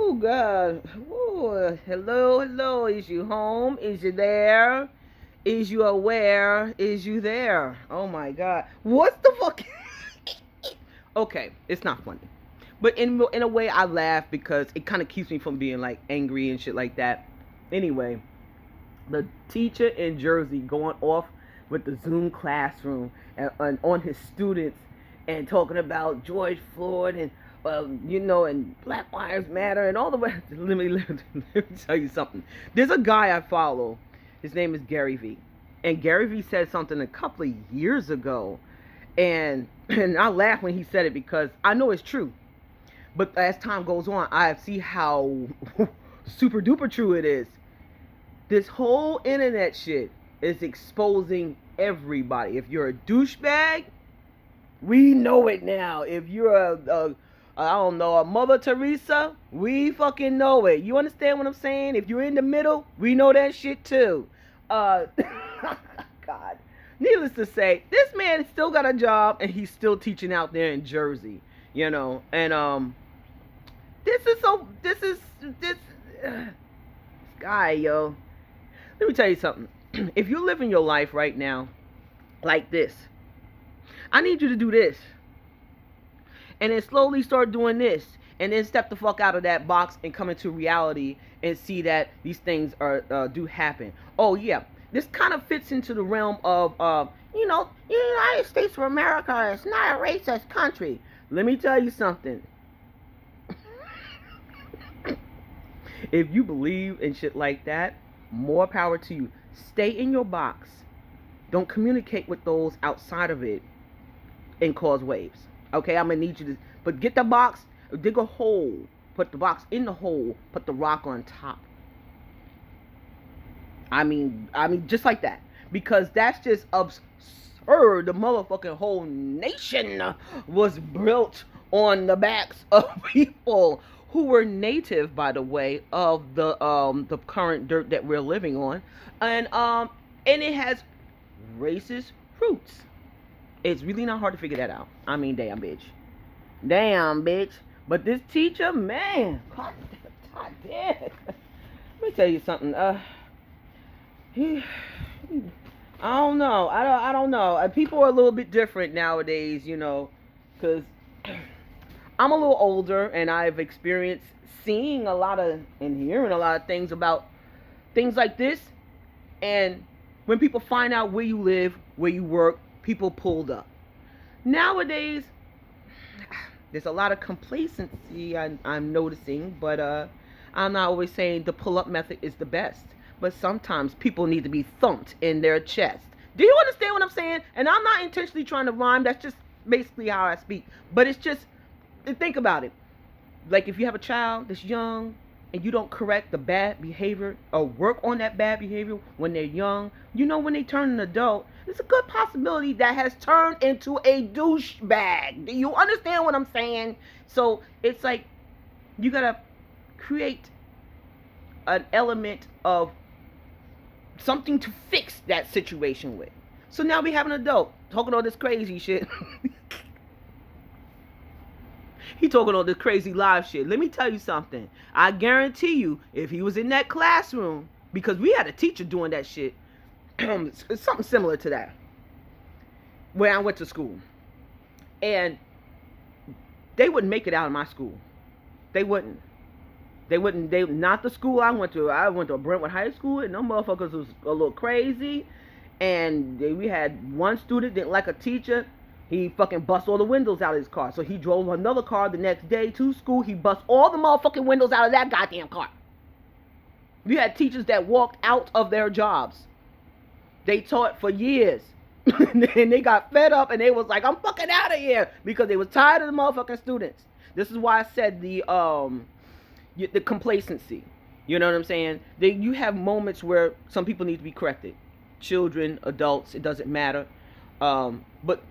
Oh God. Ooh, hello, hello. Is you home? Is you there? Is you aware? Is you there? Oh my God. What's the fuck? Okay, it's not funny. But in a way I laugh because it kind of keeps me from being like angry and shit like that. Anyway, the teacher in Jersey going off with the Zoom classroom and on his students and talking about George Floyd and and Black Lives Matter and all the way. Let me tell you something. There's a guy I follow. His name is Gary Vee, and Gary Vee said something a couple of years ago, and and I laugh when he said it because I know it's true. But as time goes on, I see how super duper true it is. This whole internet shit is exposing everybody. If you're a douchebag, we know it now. If you're a I don't know, a Mother Teresa, we fucking know it. You understand what I'm saying? If you're in the middle, we know that shit too. Uh, God. Needless to say, this man still got a job and he's still teaching out there in Jersey. And this guy, yo. Let me tell you something. If you're living your life right now like this, I need you to do this. And then slowly start doing this. And then step the fuck out of that box and come into reality and see that these things do happen. Oh, yeah. This kind of fits into the realm of, the United States of America is not a racist country. Let me tell you something. If you believe in shit like that, more power to you. Stay in your box. Don't communicate with those outside of it and cause waves. Okay, I'm gonna need you to, but get the box, dig a hole, put the box in the hole, put the rock on top. I mean, just like that, because that's just absurd. The motherfucking whole nation was built on the backs of people who were native, by the way, of the current dirt that we're living on, and it has racist roots. It's really not hard to figure that out. I mean, damn bitch. But this teacher, man, God damn. Let me tell you something. He, I don't know. I don't know. People are a little bit different nowadays, because I'm a little older and I've experienced seeing a lot of and hearing a lot of things about things like this. And when people find out where you live, where you work, people pulled up. Nowadays, there's a lot of complacency I'm noticing, but I'm not always saying the pull-up method is the best. But sometimes people need to be thumped in their chest. Do you understand what I'm saying? And I'm not intentionally trying to rhyme. That's just basically how I speak. But it's just, think about it. Like if you have a child that's young and you don't correct the bad behavior or work on that bad behavior when they're young, when they turn an adult, it's a good possibility that has turned into a douchebag. Do you understand what I'm saying? So it's like you gotta create an element of something to fix that situation with. So now we have an adult talking all this crazy shit. He talking all this crazy live shit. Let me tell you something. I guarantee you, if he was in that classroom, because we had a teacher doing that shit, it's something similar to that, where I went to school, and they wouldn't make it out of my school. They wouldn't. They not the school I went to. I went to Brentwood High School, and them motherfuckers was a little crazy. And we had one student didn't like a teacher. He fucking bust all the windows out of his car. So he drove another car the next day to school. He bust all the motherfucking windows out of that goddamn car. We had teachers that walked out of their jobs. They taught for years. And they got fed up and they was like, I'm fucking out of here. Because they was tired of the motherfucking students. This is why I said the complacency. You know what I'm saying? You have moments where some people need to be corrected. Children, adults, it doesn't matter. But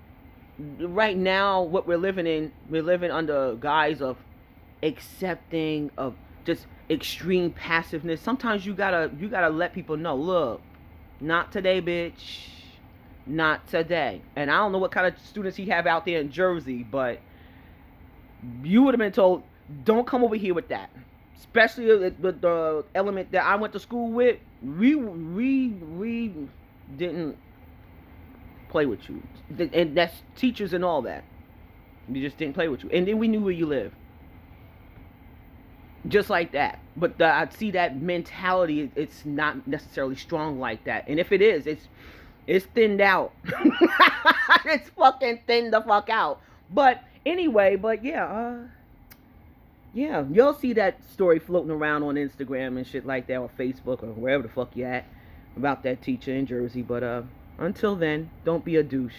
right now, what we're living under guise of accepting, of just extreme passiveness. Sometimes you gotta let people know, look, not today, bitch. Not today. And I don't know what kind of students he have out there in Jersey, but you would have been told, don't come over here with that. especially the element that I went to school with, we didn't play with you, and that's teachers and all that. We just didn't play with you, and then we knew where you lived, just like that. But I see that mentality. It's not necessarily strong like that, and if it is, it's thinned out. It's fucking thinned the fuck out. But anyway, but yeah, you'll see that story floating around on Instagram and shit like that, or Facebook, or wherever the fuck you at, about that teacher in Jersey. But until then, don't be a douche.